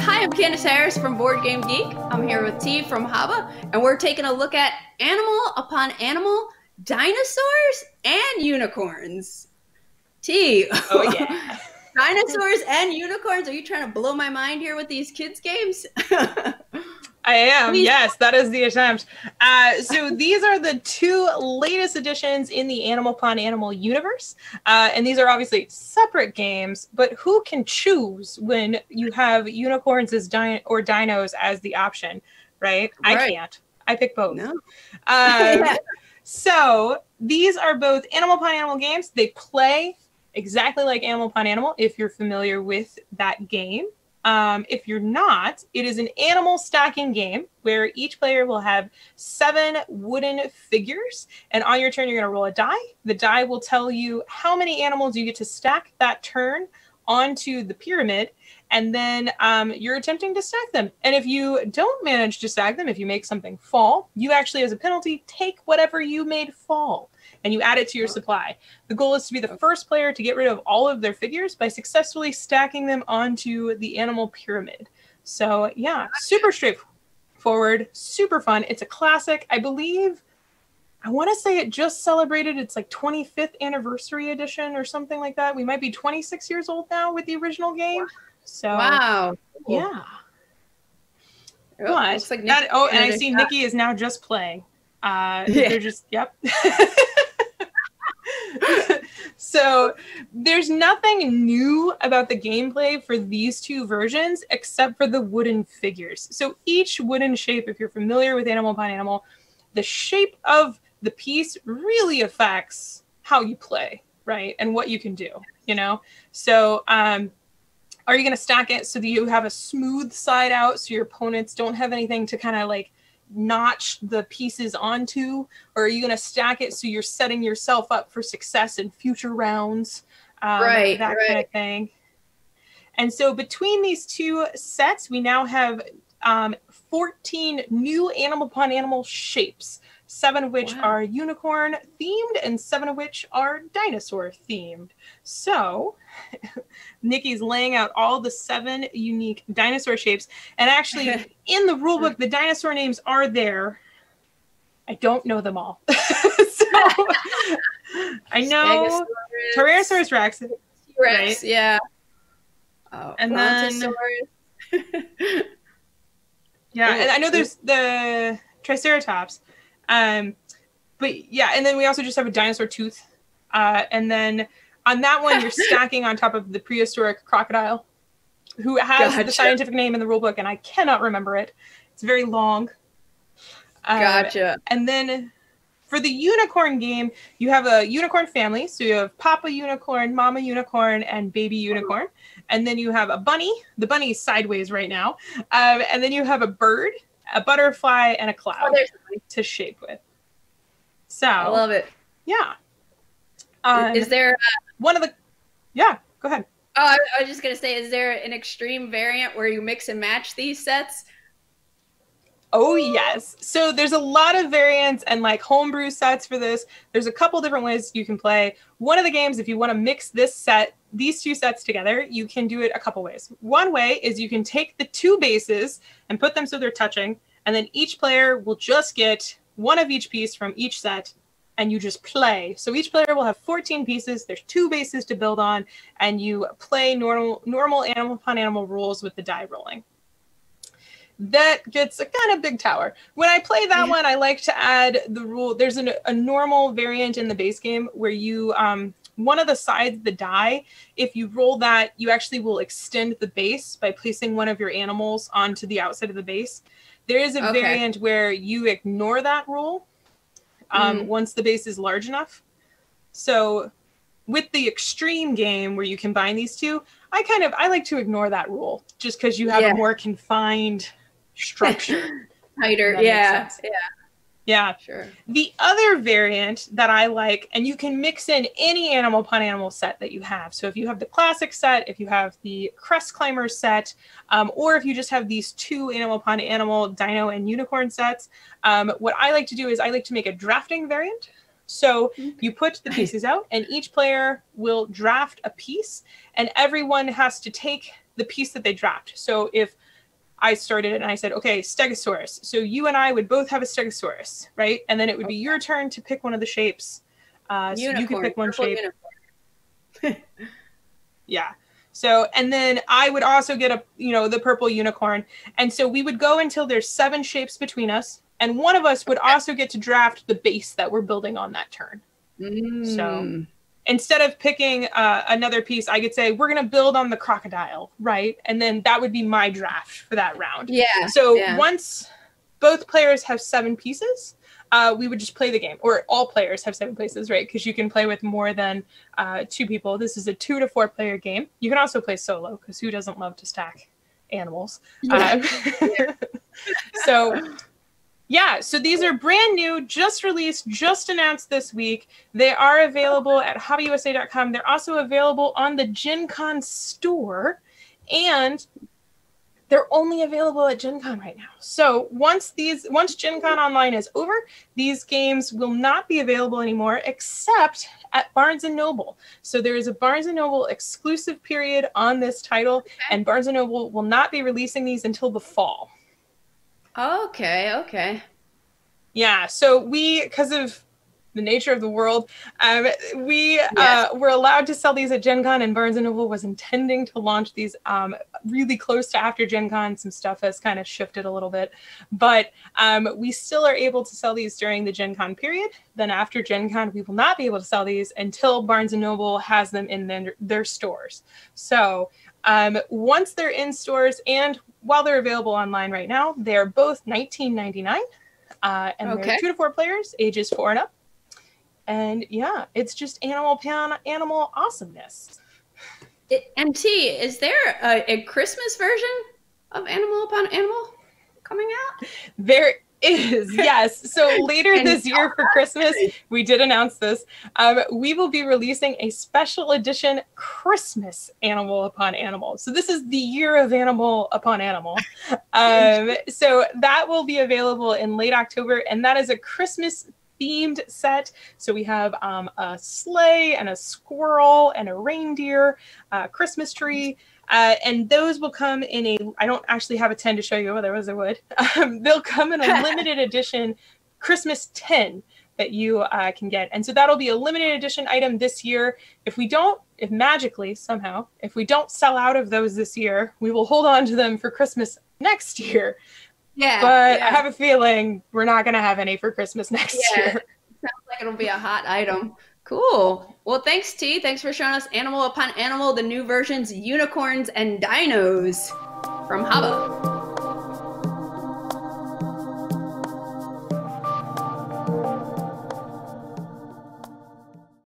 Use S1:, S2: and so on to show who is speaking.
S1: Hi, I'm Candace Harris from BoardGameGeek. I'm here with T from Haba, and we're taking a look at animal upon animal, dinosaurs and unicorns. T.
S2: Oh, yeah.
S1: Dinosaurs and unicorns? Are you trying to blow my mind here with these kids' games?
S2: I am.
S1: Please.
S2: Yes, that is the attempt. So these are the two latest additions in the Animal Upon Animal universe. And these are obviously separate games, but who can choose when you have unicorns as or dinos as the option, right? I can't. I pick both.
S1: No.
S2: Yeah. So these are both Animal Upon Animal games. They play exactly like Animal Upon Animal, if you're familiar with that game. If you're not, it is an animal stacking game where each player will have 7 wooden figures, and on your turn, you're going to roll a die. The die will tell you how many animals you get to stack that turn onto the pyramid, and then you're attempting to stack them. And if you don't manage to stack them, if you make something fall, you actually, as a penalty, take whatever you made fall and you add it to your supply. The goal is to be the first player to get rid of all of their figures by successfully stacking them onto the animal pyramid. So yeah, super straightforward, super fun. It's a classic. I believe, I want to say it just celebrated its like 25th anniversary edition or something like that. We might be 26 years old now with the original game. So
S1: wow.
S2: Yeah.
S1: But, like
S2: and I see Nikki is now just playing. They're just, yep. So there's nothing new about the gameplay for these two versions except for the wooden figures. So each wooden shape, if you're familiar with Animal Upon Animal, the shape of the piece really affects how you play, right? And what you can do, you know? So are you going to stack it so that you have a smooth side out so your opponents don't have anything to kind of like notch the pieces onto, or are you going to stack it so you're setting yourself up for success in future rounds, that kind of thing. And so between these two sets, we now have 14 new Animal Upon Animal shapes, 7 of which are unicorn themed and 7 of which are dinosaur themed. So Nikki's laying out all the 7 unique dinosaur shapes. And actually in the rulebook, the dinosaur names are there. I don't know them all. So I know Tyrannosaurus Rex.
S1: T-Rex,
S2: right?
S1: Yeah.
S2: And then yeah, and I know there's the Triceratops. But yeah, and then we also just have a dinosaur tooth. And then on that one, you're stacking on top of the prehistoric crocodile, who has the scientific name in the rulebook, and I cannot remember it. It's very long. And then for the unicorn game, you have a unicorn family. So you have Papa Unicorn, Mama Unicorn, and Baby Unicorn. And then you have a bunny. The bunny's sideways right now. And then you have a bird, a butterfly, and a cloud to shape with. So
S1: I love it.
S2: Yeah.
S1: Is there
S2: one of the? Yeah, go ahead.
S1: Oh, I was just gonna say, is there an extreme variant where you mix and match these sets?
S2: Oh yes. So there's a lot of variants and like homebrew sets for this. There's a couple different ways you can play. One of the games, if you want to mix these two sets together, you can do it a couple ways. One way is you can take the 2 bases and put them so they're touching, and then each player will just get 1 of each piece from each set, and you just play. So each player will have 14 pieces. There's 2 bases to build on, and you play normal Animal Upon Animal rules with the die rolling. That gets a kind of big tower. When I play that one, I like to add the rule. There's a normal variant in the base game where you, one of the sides of the die, if you roll that, you actually will extend the base by placing one of your animals onto the outside of the base. There is a variant where you ignore that rule once the base is large enough. So with the extreme game where you combine these two, I like to ignore that rule just because you have a more confined structure.
S1: Tighter,
S2: Yeah, sure. The other variant that I like, and you can mix in any Animal Upon Animal set that you have. So if you have the classic set, if you have the Crest Climber set, or if you just have these 2 Animal Upon Animal Dino and Unicorn sets, what I like to do is I like to make a drafting variant. So you put the pieces out, and each player will draft a piece, and everyone has to take the piece that they draft. So if I started it and I said, okay, Stegosaurus. So you and I would both have a Stegosaurus, right? And then it would be your turn to pick one of the shapes. So you could pick one shape. Yeah. So, and then I would also get the purple unicorn. And so we would go until there's 7 shapes between us. And one of us would also get to draft the base that we're building on that turn. So instead of picking another piece, I could say, we're going to build on the crocodile, right? And then that would be my draft for that round.
S1: Yeah.
S2: So once both players have 7 pieces, we would just play the game. Or all players have 7 pieces, right? Because you can play with more than 2 people. This is a 2 to 4 player game. You can also play solo, because who doesn't love to stack animals? Yeah. So these are brand new, just released, just announced this week. They are available at hobbyusa.com. They're also available on the Gen Con store, and they're only available at Gen Con right now. So once Gen Con Online is over, these games will not be available anymore except at Barnes & Noble. So there is a Barnes & Noble exclusive period on this title, and Barnes & Noble will not be releasing these until the fall.
S1: Okay.
S2: Yeah, so because of the nature of the world, we were allowed to sell these at Gen Con, and Barnes & Noble was intending to launch these really close to after Gen Con. Some stuff has kind of shifted a little bit, but we still are able to sell these during the Gen Con period. Then after Gen Con, we will not be able to sell these until Barnes & Noble has them in their stores. So once they're in stores, and while they're available online right now, they're both $19.99, and they're 2 to 4 players, ages 4 and up. And yeah, it's just animal awesomeness.
S1: MT, is there a Christmas version of Animal Upon Animal coming out?
S2: There is, yes. So later this year for Christmas, we did announce this. We will be releasing a special edition Christmas Animal Upon Animal. So this is the year of Animal Upon Animal. So that will be available in late October, and that is a Christmas themed set. So we have a sleigh and a squirrel and a reindeer, Christmas tree. And those will come in I don't actually have a 10 to show you, otherwise I would. They'll come in a limited edition Christmas 10 that you can get. And so that'll be a limited edition item this year. If magically, somehow, if we don't sell out of those this year, we will hold on to them for Christmas next year.
S1: Yeah.
S2: But I have a feeling we're not going to have any for Christmas next year.
S1: Sounds like it'll be a hot item. Cool. Well, thanks, T. Thanks for showing us Animal Upon Animal, the new versions, Unicorns and Dinos from Haba.